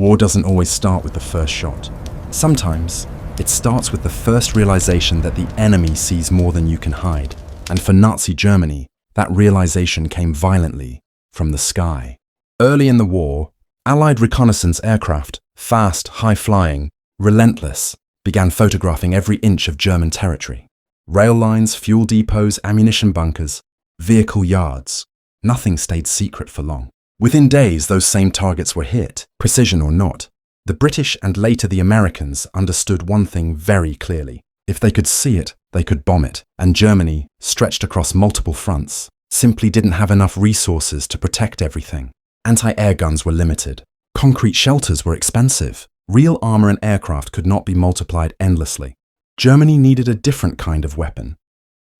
War doesn't always start with the first shot. Sometimes, it starts with the first realization that the enemy sees more than you can hide. And for Nazi Germany, that realization came violently from the sky. Early in the war, Allied reconnaissance aircraft, fast, high-flying, relentless, began photographing every inch of German territory. Rail lines, fuel depots, ammunition bunkers, vehicle yards. Nothing stayed secret for long. Within days, those same targets were hit, precision or not. The British and later the Americans understood one thing very clearly. If they could see it, they could bomb it. And Germany, stretched across multiple fronts, simply didn't have enough resources to protect everything. Anti-air guns were limited. Concrete shelters were expensive. Real armor and aircraft could not be multiplied endlessly. Germany needed a different kind of weapon.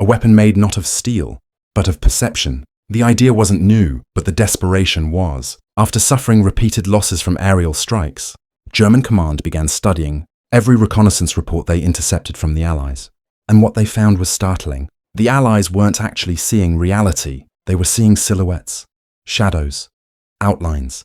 A weapon made not of steel, but of perception. The idea wasn't new, but the desperation was. After suffering repeated losses from aerial strikes, German command began studying every reconnaissance report they intercepted from the Allies. And what they found was startling. The Allies weren't actually seeing reality. They were seeing silhouettes, shadows, outlines,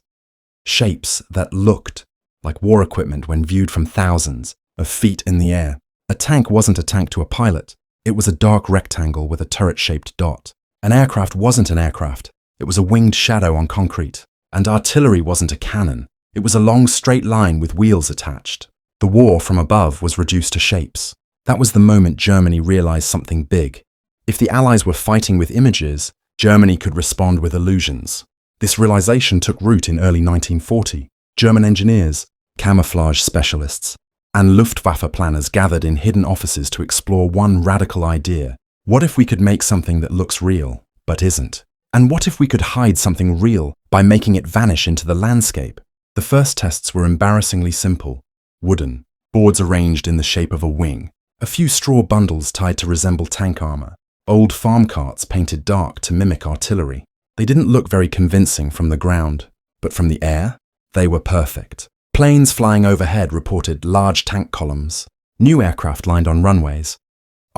shapes that looked like war equipment when viewed from thousands of feet in the air. A tank wasn't a tank to a pilot. It was a dark rectangle with a turret-shaped dot. An aircraft wasn't an aircraft. It was a winged shadow on concrete. And artillery wasn't a cannon. It was a long straight line with wheels attached. The war from above was reduced to shapes. That was the moment Germany realized something big. If the Allies were fighting with images, Germany could respond with illusions. This realization took root in early 1940. German engineers, camouflage specialists, and Luftwaffe planners gathered in hidden offices to explore one radical idea. What if we could make something that looks real, but isn't? And what if we could hide something real by making it vanish into the landscape? The first tests were embarrassingly simple. Wooden, boards arranged in the shape of a wing, a few straw bundles tied to resemble tank armor, old farm carts painted dark to mimic artillery. They didn't look very convincing from the ground, but from the air, they were perfect. Planes flying overhead reported large tank columns, new aircraft lined on runways,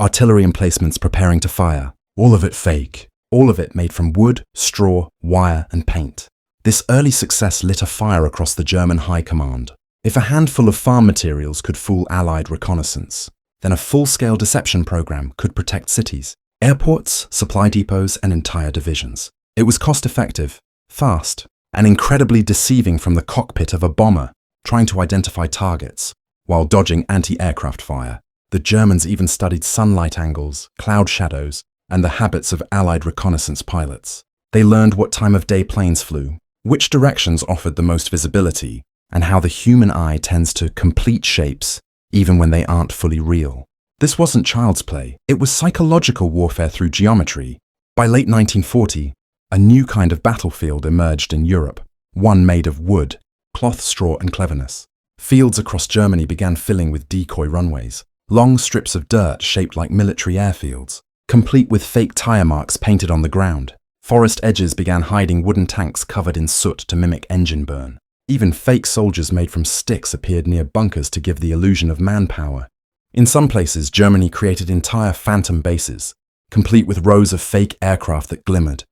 artillery emplacements preparing to fire, all of it fake, all of it made from wood, straw, wire, and paint. This early success lit a fire across the German high command. If a handful of farm materials could fool Allied reconnaissance, then a full-scale deception program could protect cities, airports, supply depots, and entire divisions. It was cost-effective, fast, and incredibly deceiving from the cockpit of a bomber trying to identify targets while dodging anti-aircraft fire. The Germans even studied sunlight angles, cloud shadows, and the habits of Allied reconnaissance pilots. They learned what time of day planes flew, which directions offered the most visibility, and how the human eye tends to complete shapes even when they aren't fully real. This wasn't child's play. It was psychological warfare through geometry. By late 1940, a new kind of battlefield emerged in Europe, one made of wood, cloth, straw, and cleverness. Fields across Germany began filling with decoy runways, long strips of dirt shaped like military airfields, complete with fake tire marks painted on the ground. Forest edges began hiding wooden tanks covered in soot to mimic engine burn. Even fake soldiers made from sticks appeared near bunkers to give the illusion of manpower. In some places, Germany created entire phantom bases, complete with rows of fake aircraft that glimmered,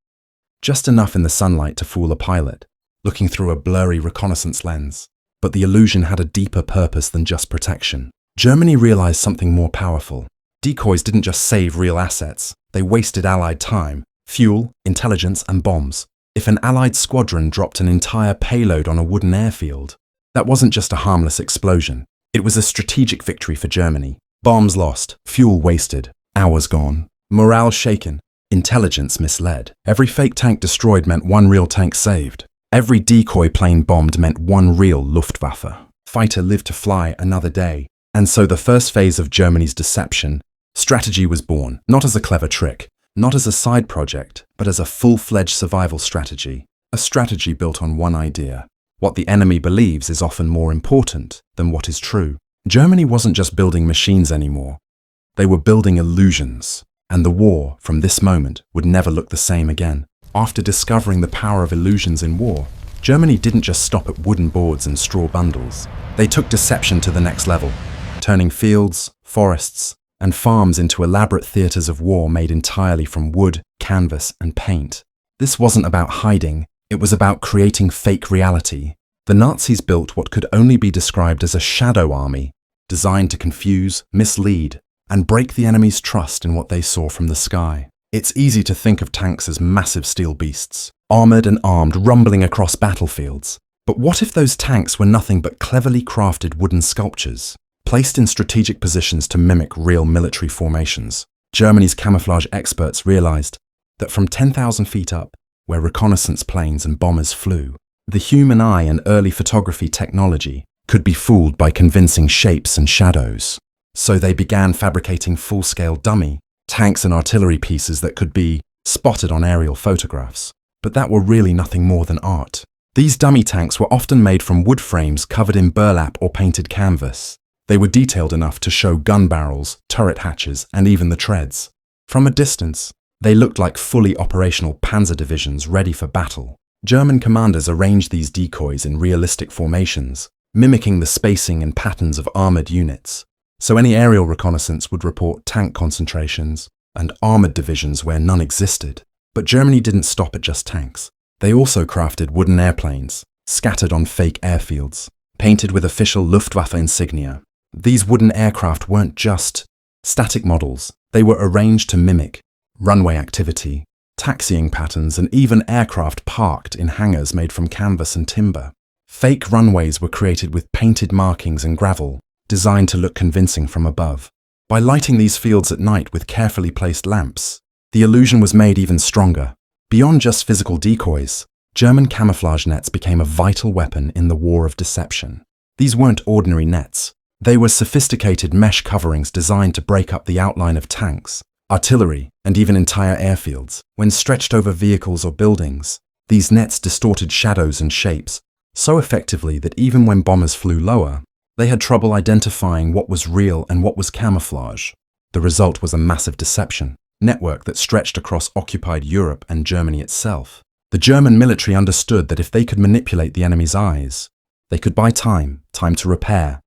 just enough in the sunlight to fool a pilot, looking through a blurry reconnaissance lens. But the illusion had a deeper purpose than just protection. Germany realized something more powerful. Decoys didn't just save real assets, they wasted Allied time, fuel, intelligence, and bombs. If an Allied squadron dropped an entire payload on a wooden airfield, that wasn't just a harmless explosion. It was a strategic victory for Germany. Bombs lost, fuel wasted, hours gone, morale shaken, intelligence misled. Every fake tank destroyed meant one real tank saved. Every decoy plane bombed meant one real Luftwaffe fighter lived to fly another day. And so the first phase of Germany's deception strategy was born, not as a clever trick, not as a side project, but as a full-fledged survival strategy. A strategy built on one idea. What the enemy believes is often more important than what is true. Germany wasn't just building machines anymore. They were building illusions. And the war, from this moment, would never look the same again. After discovering the power of illusions in war, Germany didn't just stop at wooden boards and straw bundles. They took deception to the next level, turning fields, forests, and farms into elaborate theaters of war made entirely from wood, canvas, and paint. This wasn't about hiding, it was about creating fake reality. The Nazis built what could only be described as a shadow army, designed to confuse, mislead, and break the enemy's trust in what they saw from the sky. It's easy to think of tanks as massive steel beasts, armored and armed, rumbling across battlefields. But what if those tanks were nothing but cleverly crafted wooden sculptures, placed in strategic positions to mimic real military formations? Germany's camouflage experts realized that from 10,000 feet up, where reconnaissance planes and bombers flew, the human eye and early photography technology could be fooled by convincing shapes and shadows. So they began fabricating full-scale dummy tanks and artillery pieces that could be spotted on aerial photographs. But that were really nothing more than art. These dummy tanks were often made from wood frames covered in burlap or painted canvas. They were detailed enough to show gun barrels, turret hatches, and even the treads. From a distance, they looked like fully operational panzer divisions ready for battle. German commanders arranged these decoys in realistic formations, mimicking the spacing and patterns of armored units. So any aerial reconnaissance would report tank concentrations and armored divisions where none existed. But Germany didn't stop at just tanks. They also crafted wooden airplanes, scattered on fake airfields, painted with official Luftwaffe insignia. These wooden aircraft weren't just static models. They were arranged to mimic runway activity, taxiing patterns, and even aircraft parked in hangars made from canvas and timber. Fake runways were created with painted markings and gravel, designed to look convincing from above. By lighting these fields at night with carefully placed lamps, the illusion was made even stronger. Beyond just physical decoys, German camouflage nets became a vital weapon in the war of deception. These weren't ordinary nets. They were sophisticated mesh coverings designed to break up the outline of tanks, artillery, and even entire airfields. When stretched over vehicles or buildings, these nets distorted shadows and shapes so effectively that even when bombers flew lower, they had trouble identifying what was real and what was camouflage. The result was a massive deception network that stretched across occupied Europe and Germany itself. The German military understood that if they could manipulate the enemy's eyes, they could buy time to repair,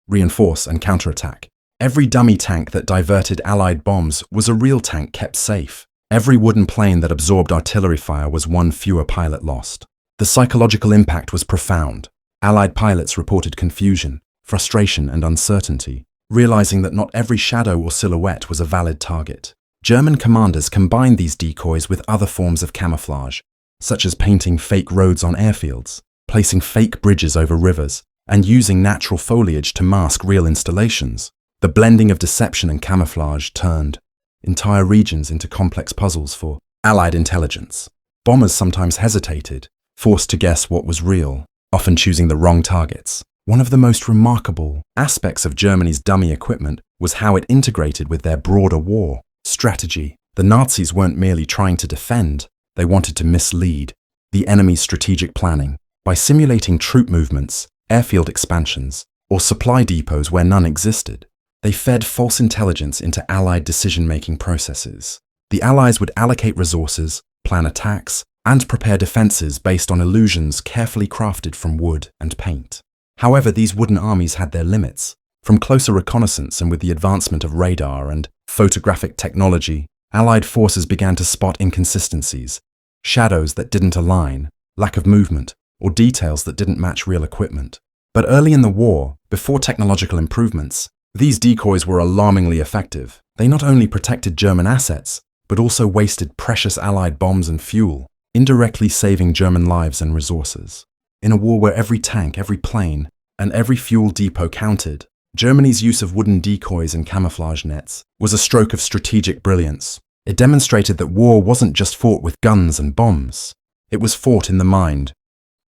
reinforce, and counterattack. Every dummy tank that diverted Allied bombs was a real tank kept safe. Every wooden plane that absorbed artillery fire was one fewer pilot lost. The psychological impact was profound. Allied pilots reported confusion, frustration, and uncertainty, realizing that not every shadow or silhouette was a valid target. German commanders combined these decoys with other forms of camouflage, such as painting fake roads on airfields, placing fake bridges over rivers, and using natural foliage to mask real installations. The blending of deception and camouflage turned entire regions into complex puzzles for Allied intelligence. Bombers sometimes hesitated, forced to guess what was real, often choosing the wrong targets. One of the most remarkable aspects of Germany's dummy equipment was how it integrated with their broader war strategy. The Nazis weren't merely trying to defend, they wanted to mislead the enemy's strategic planning by simulating troop movements, airfield expansions, or supply depots where none existed. They fed false intelligence into Allied decision-making processes. The Allies would allocate resources, plan attacks, and prepare defenses based on illusions carefully crafted from wood and paint. However, these wooden armies had their limits. From closer reconnaissance and with the advancement of radar and photographic technology, Allied forces began to spot inconsistencies, shadows that didn't align, lack of movement, or details that didn't match real equipment. But early in the war, before technological improvements, these decoys were alarmingly effective. They not only protected German assets, but also wasted precious Allied bombs and fuel, indirectly saving German lives and resources. In a war where every tank, every plane, and every fuel depot counted, Germany's use of wooden decoys and camouflage nets was a stroke of strategic brilliance. It demonstrated that war wasn't just fought with guns and bombs. It was fought in the mind,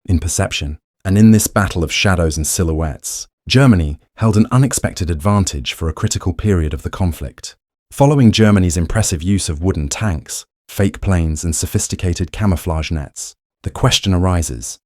in perception, and in this battle of shadows and silhouettes, Germany held an unexpected advantage for a critical period of the conflict. Following Germany's impressive use of wooden tanks, fake planes, and sophisticated camouflage nets, the question arises,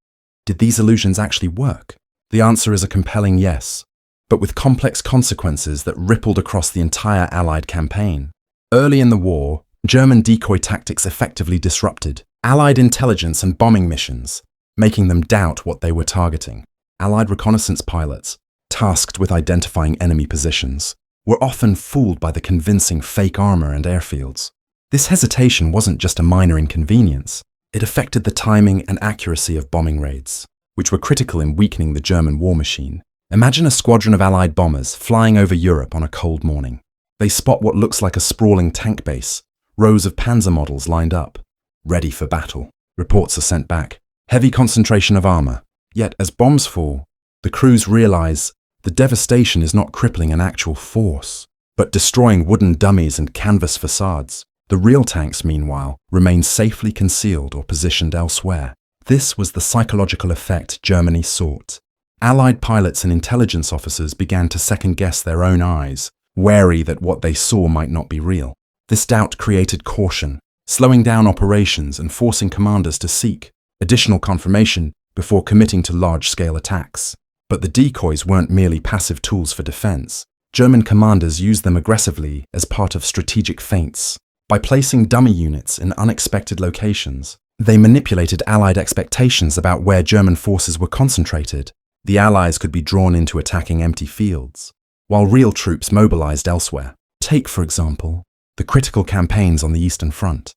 did these illusions actually work? The answer is a compelling yes, but with complex consequences that rippled across the entire Allied campaign. Early in the war, German decoy tactics effectively disrupted Allied intelligence and bombing missions, making them doubt what they were targeting. Allied reconnaissance pilots, tasked with identifying enemy positions, were often fooled by the convincing fake armor and airfields. This hesitation wasn't just a minor inconvenience, it affected the timing and accuracy of bombing raids. which were critical in weakening the German war machine. Imagine a squadron of Allied bombers flying over Europe on a cold morning. They spot what looks like a sprawling tank base, rows of panzer models lined up, ready for battle. Reports are sent back. Heavy concentration of armor. Yet, as bombs fall, the crews realize the devastation is not crippling an actual force, but destroying wooden dummies and canvas facades. The real tanks, meanwhile, remain safely concealed or positioned elsewhere. This was the psychological effect Germany sought. Allied pilots and intelligence officers began to second-guess their own eyes, wary that what they saw might not be real. This doubt created caution, slowing down operations and forcing commanders to seek additional confirmation before committing to large-scale attacks. But the decoys weren't merely passive tools for defense. German commanders used them aggressively as part of strategic feints. By placing dummy units in unexpected locations, they manipulated Allied expectations about where German forces were concentrated. The Allies could be drawn into attacking empty fields, while real troops mobilized elsewhere. Take, for example, the critical campaigns on the Eastern Front.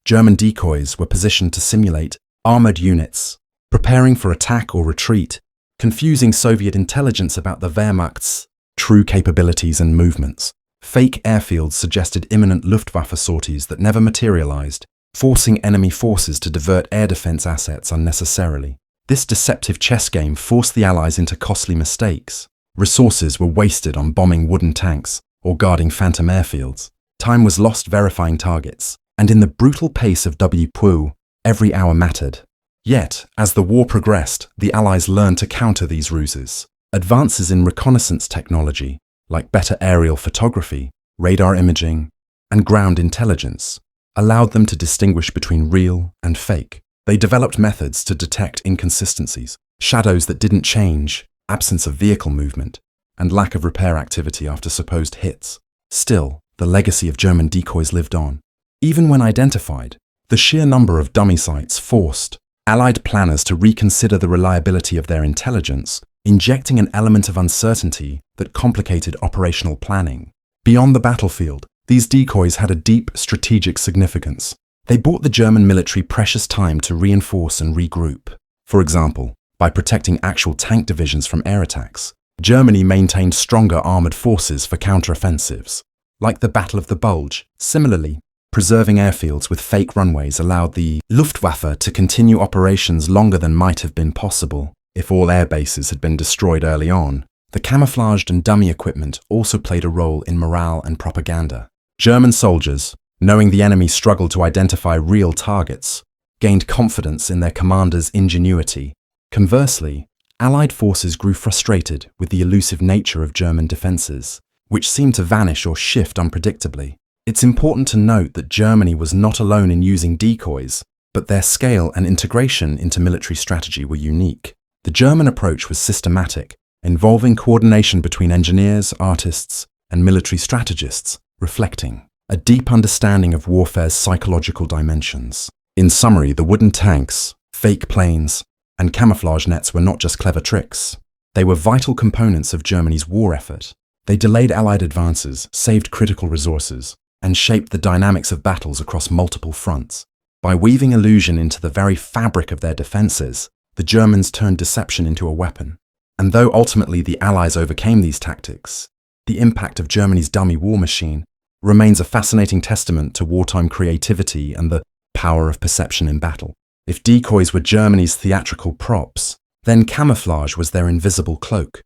German decoys were positioned to simulate armored units, preparing for attack or retreat, confusing Soviet intelligence about the Wehrmacht's true capabilities and movements. Fake airfields suggested imminent Luftwaffe sorties that never materialized, forcing enemy forces to divert air defense assets unnecessarily. This deceptive chess game forced the Allies into costly mistakes. Resources were wasted on bombing wooden tanks or guarding phantom airfields. Time was lost verifying targets, and in the brutal pace of WWII, every hour mattered. Yet, as the war progressed, the Allies learned to counter these ruses. Advances in reconnaissance technology, like better aerial photography, radar imaging, and ground intelligence, allowed them to distinguish between real and fake. They developed methods to detect inconsistencies, shadows that didn't change, absence of vehicle movement, and lack of repair activity after supposed hits. Still, the legacy of German decoys lived on. Even when identified, the sheer number of dummy sites forced Allied planners to reconsider the reliability of their intelligence, injecting an element of uncertainty that complicated operational planning. Beyond the battlefield, these decoys had a deep strategic significance. They bought the German military precious time to reinforce and regroup. For example, by protecting actual tank divisions from air attacks, Germany maintained stronger armored forces for counteroffensives. Like the Battle of the Bulge, similarly, preserving airfields with fake runways allowed the Luftwaffe to continue operations longer than might have been possible if all air bases had been destroyed early on. The camouflaged and dummy equipment also played a role in morale and propaganda. German soldiers, knowing the enemy struggled to identify real targets, gained confidence in their commanders' ingenuity. Conversely, Allied forces grew frustrated with the elusive nature of German defenses, which seemed to vanish or shift unpredictably. It's important to note that Germany was not alone in using decoys, but their scale and integration into military strategy were unique. The German approach was systematic, involving coordination between engineers, artists, and military strategists, reflecting a deep understanding of warfare's psychological dimensions. In summary, the wooden tanks, fake planes, and camouflage nets were not just clever tricks. They were vital components of Germany's war effort. They delayed Allied advances, saved critical resources, and shaped the dynamics of battles across multiple fronts. By weaving illusion into the very fabric of their defenses, the Germans turned deception into a weapon. And though ultimately the Allies overcame these tactics, the impact of Germany's dummy war machine remains a fascinating testament to wartime creativity and the power of perception in battle. If decoys were Germany's theatrical props, then camouflage was their invisible cloak,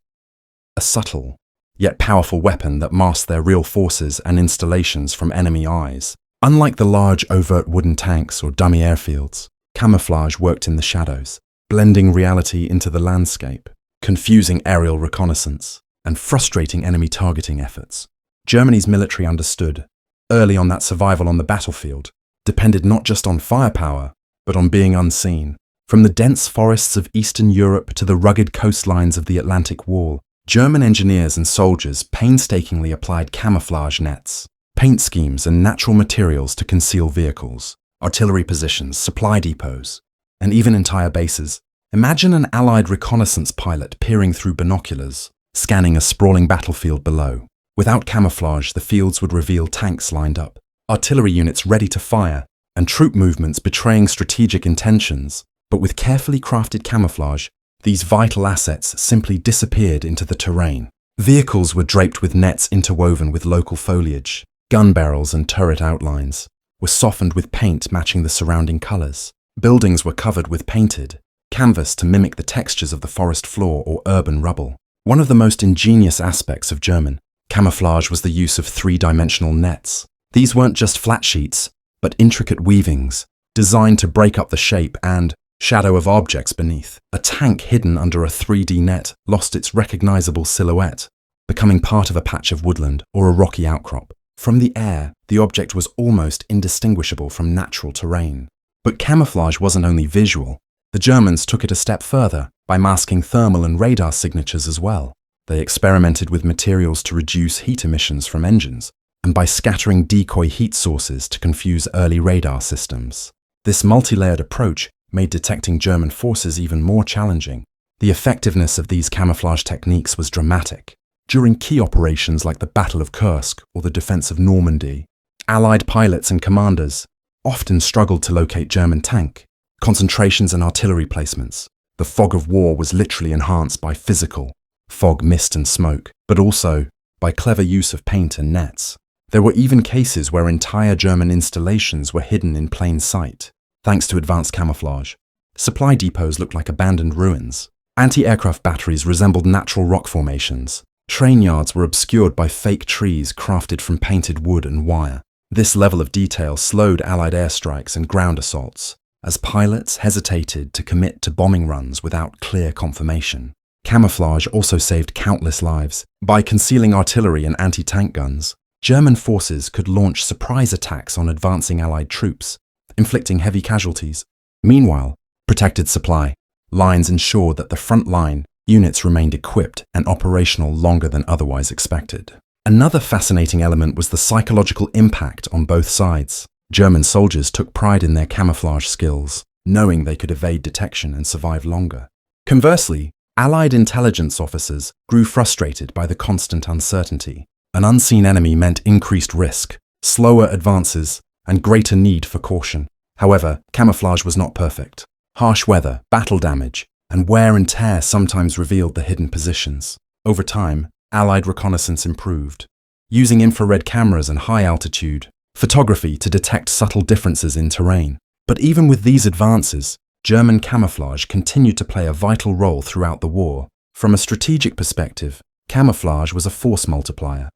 a subtle, yet powerful weapon that masked their real forces and installations from enemy eyes. Unlike the large, overt wooden tanks or dummy airfields, camouflage worked in the shadows, blending reality into the landscape, confusing aerial reconnaissance, and frustrating enemy targeting efforts. Germany's military understood, early on, that survival on the battlefield depended not just on firepower, but on being unseen. From the dense forests of Eastern Europe to the rugged coastlines of the Atlantic Wall, German engineers and soldiers painstakingly applied camouflage nets, paint schemes, and natural materials to conceal vehicles, artillery positions, supply depots, and even entire bases. Imagine an Allied reconnaissance pilot peering through binoculars, scanning a sprawling battlefield below. Without camouflage, the fields would reveal tanks lined up, artillery units ready to fire, and troop movements betraying strategic intentions. But with carefully crafted camouflage, these vital assets simply disappeared into the terrain. Vehicles were draped with nets interwoven with local foliage. Gun barrels and turret outlines were softened with paint matching the surrounding colors. Buildings were covered with painted canvas to mimic the textures of the forest floor or urban rubble. One of the most ingenious aspects of German camouflage was the use of three-dimensional nets. These weren't just flat sheets, but intricate weavings, designed to break up the shape and shadow of objects beneath. A tank hidden under a 3D net lost its recognizable silhouette, becoming part of a patch of woodland or a rocky outcrop. From the air, the object was almost indistinguishable from natural terrain. But camouflage wasn't only visual. The Germans took it a step further by masking thermal and radar signatures as well. They experimented with materials to reduce heat emissions from engines, and by scattering decoy heat sources to confuse early radar systems. This multi-layered approach made detecting German forces even more challenging. The effectiveness of these camouflage techniques was dramatic. During key operations like the Battle of Kursk or the defense of Normandy, Allied pilots and commanders often struggled to locate German tank concentrations and artillery placements. The fog of war was literally enhanced by physical fog, mist and smoke, but also by clever use of paint and nets. There were even cases where entire German installations were hidden in plain sight, thanks to advanced camouflage. Supply depots looked like abandoned ruins. Anti-aircraft batteries resembled natural rock formations. Train yards were obscured by fake trees crafted from painted wood and wire. This level of detail slowed Allied airstrikes and ground assaults, as pilots hesitated to commit to bombing runs without clear confirmation. Camouflage also saved countless lives. By concealing artillery and anti-tank guns, German forces could launch surprise attacks on advancing Allied troops, inflicting heavy casualties. Meanwhile, protected supply lines ensured that the front line units remained equipped and operational longer than otherwise expected. Another fascinating element was the psychological impact on both sides. German soldiers took pride in their camouflage skills, knowing they could evade detection and survive longer. Conversely, Allied intelligence officers grew frustrated by the constant uncertainty. An unseen enemy meant increased risk, slower advances, and greater need for caution. However, camouflage was not perfect. Harsh weather, battle damage, and wear and tear sometimes revealed the hidden positions. Over time, Allied reconnaissance improved, using infrared cameras and high-altitude photography to detect subtle differences in terrain. But even with these advances, German camouflage continued to play a vital role throughout the war. From a strategic perspective, camouflage was a force multiplier.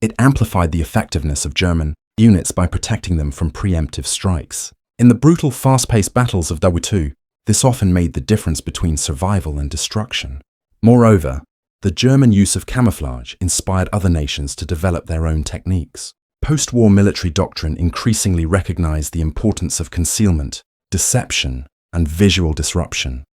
It amplified the effectiveness of German units by protecting them from preemptive strikes. In the brutal, fast-paced battles of WWII, this often made the difference between survival and destruction. Moreover, the German use of camouflage inspired other nations to develop their own techniques. Post-war military doctrine increasingly recognized the importance of concealment, deception, and visual disruption,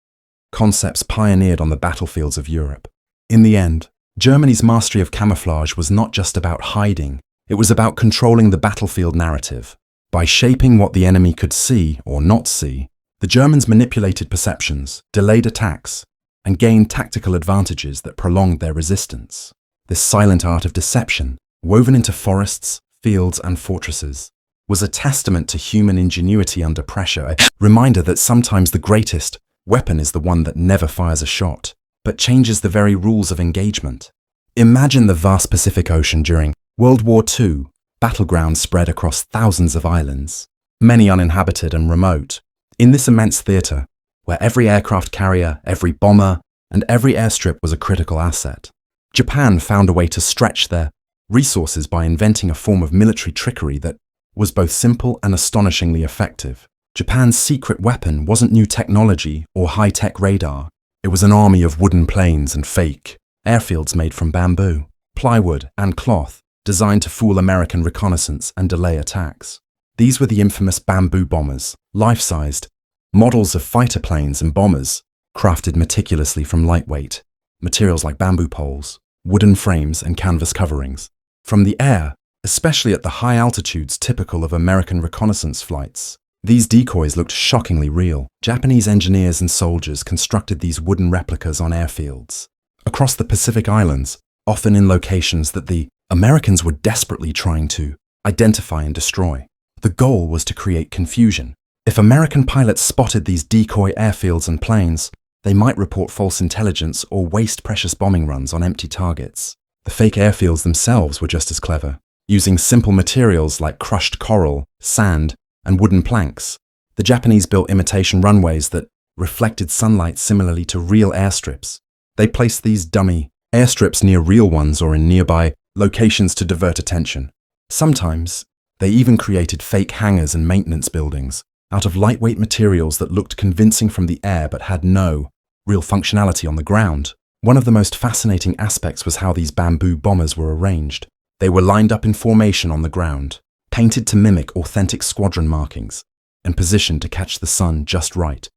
concepts pioneered on the battlefields of Europe. In the end, Germany's mastery of camouflage was not just about hiding, it was about controlling the battlefield narrative. By shaping what the enemy could see or not see, the Germans manipulated perceptions, delayed attacks, and gained tactical advantages that prolonged their resistance. This silent art of deception, woven into forests, fields, and fortresses, was a testament to human ingenuity under pressure, a reminder that sometimes the greatest weapon is the one that never fires a shot, but changes the very rules of engagement. Imagine the vast Pacific Ocean during World War II, battlegrounds spread across thousands of islands, many uninhabited and remote. In this immense theater, where every aircraft carrier, every bomber, and every airstrip was a critical asset, Japan found a way to stretch their resources by inventing a form of military trickery that was both simple and astonishingly effective. Japan's secret weapon wasn't new technology or high-tech radar. It was an army of wooden planes and fake airfields made from bamboo, plywood, and cloth, designed to fool American reconnaissance and delay attacks. These were the infamous bamboo bombers, life-sized models of fighter planes and bombers, crafted meticulously from lightweight materials like bamboo poles, wooden frames, and canvas coverings. From the air, especially at the high altitudes typical of American reconnaissance flights, these decoys looked shockingly real. Japanese engineers and soldiers constructed these wooden replicas on airfields across the Pacific Islands, often in locations that the Americans were desperately trying to identify and destroy. The goal was to create confusion, If American pilots spotted these decoy airfields and planes, they might report false intelligence or waste precious bombing runs on empty targets. The fake airfields themselves were just as clever. Using simple materials like crushed coral, sand, and wooden planks, the Japanese built imitation runways that reflected sunlight similarly to real airstrips. They placed these dummy airstrips near real ones or in nearby locations to divert attention. Sometimes, they even created fake hangars and maintenance buildings out of lightweight materials that looked convincing from the air but had no real functionality on the ground. One of the most fascinating aspects was how these bamboo bombers were arranged. They were lined up in formation on the ground, painted to mimic authentic squadron markings, and positioned to catch the sun just right,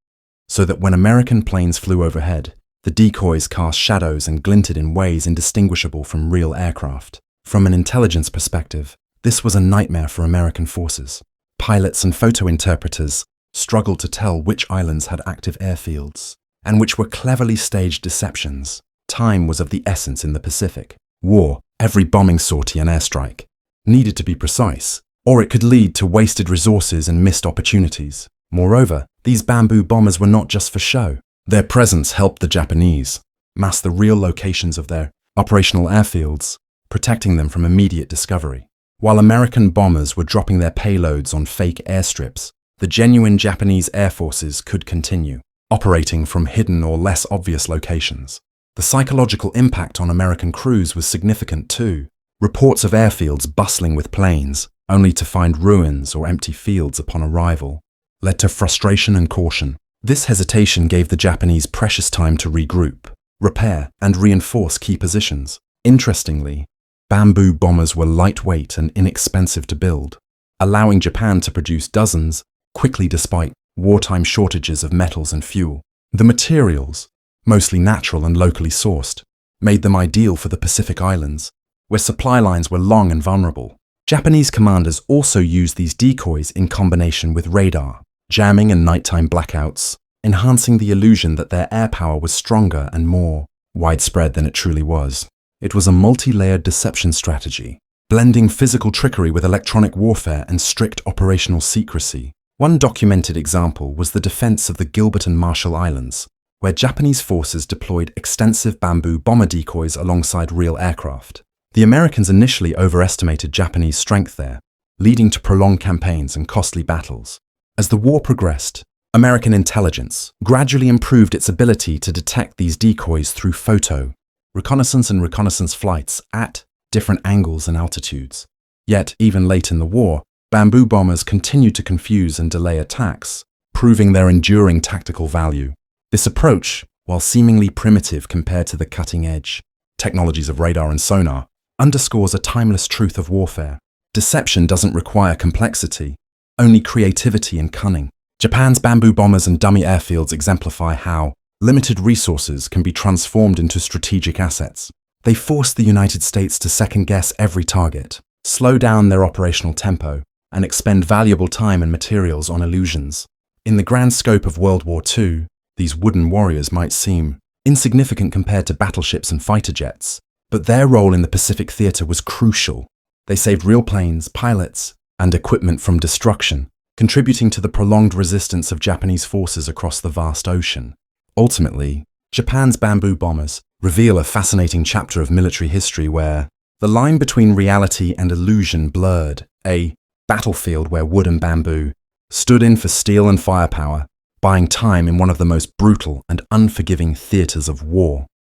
so that when American planes flew overhead, the decoys cast shadows and glinted in ways indistinguishable from real aircraft. From an intelligence perspective, this was a nightmare for American forces. Pilots and photo interpreters struggled to tell which islands had active airfields, and which were cleverly staged deceptions. Time was of the essence in the Pacific. War, every bombing sortie and airstrike, needed to be precise, or it could lead to wasted resources and missed opportunities. Moreover, these bamboo bombers were not just for show. Their presence helped the Japanese mask the real locations of their operational airfields, protecting them from immediate discovery. While American bombers were dropping their payloads on fake airstrips, the genuine Japanese air forces could continue, operating from hidden or less obvious locations. The psychological impact on American crews was significant too. Reports of airfields bustling with planes, only to find ruins or empty fields upon arrival, led to frustration and caution. This hesitation gave the Japanese precious time to regroup, repair, and reinforce key positions. Interestingly, bamboo bombers were lightweight and inexpensive to build, allowing Japan to produce dozens quickly despite wartime shortages of metals and fuel. The materials, mostly natural and locally sourced, made them ideal for the Pacific Islands, where supply lines were long and vulnerable. Japanese commanders also used these decoys in combination with radar, jamming and nighttime blackouts, enhancing the illusion that their air power was stronger and more widespread than it truly was. It was a multi-layered deception strategy, blending physical trickery with electronic warfare and strict operational secrecy. One documented example was the defense of the Gilbert and Marshall Islands, where Japanese forces deployed extensive bamboo bomber decoys alongside real aircraft. The Americans initially overestimated Japanese strength there, leading to prolonged campaigns and costly battles. As the war progressed, American intelligence gradually improved its ability to detect these decoys through photo, reconnaissance and reconnaissance flights at different angles and altitudes. Yet, even late in the war, bamboo bombers continued to confuse and delay attacks, proving their enduring tactical value. This approach, while seemingly primitive compared to the cutting-edge technologies of radar and sonar, underscores a timeless truth of warfare. Deception doesn't require complexity, only creativity and cunning. Japan's bamboo bombers and dummy airfields exemplify how limited resources can be transformed into strategic assets. They forced the United States to second-guess every target, slow down their operational tempo, and expend valuable time and materials on illusions. In the grand scope of World War II, these wooden warriors might seem insignificant compared to battleships and fighter jets, but their role in the Pacific theater was crucial. They saved real planes, pilots, and equipment from destruction, contributing to the prolonged resistance of Japanese forces across the vast ocean. Ultimately, Japan's bamboo bombers reveal a fascinating chapter of military history where the line between reality and illusion blurred, a battlefield where wood and bamboo stood in for steel and firepower, buying time in one of the most brutal and unforgiving theaters of war.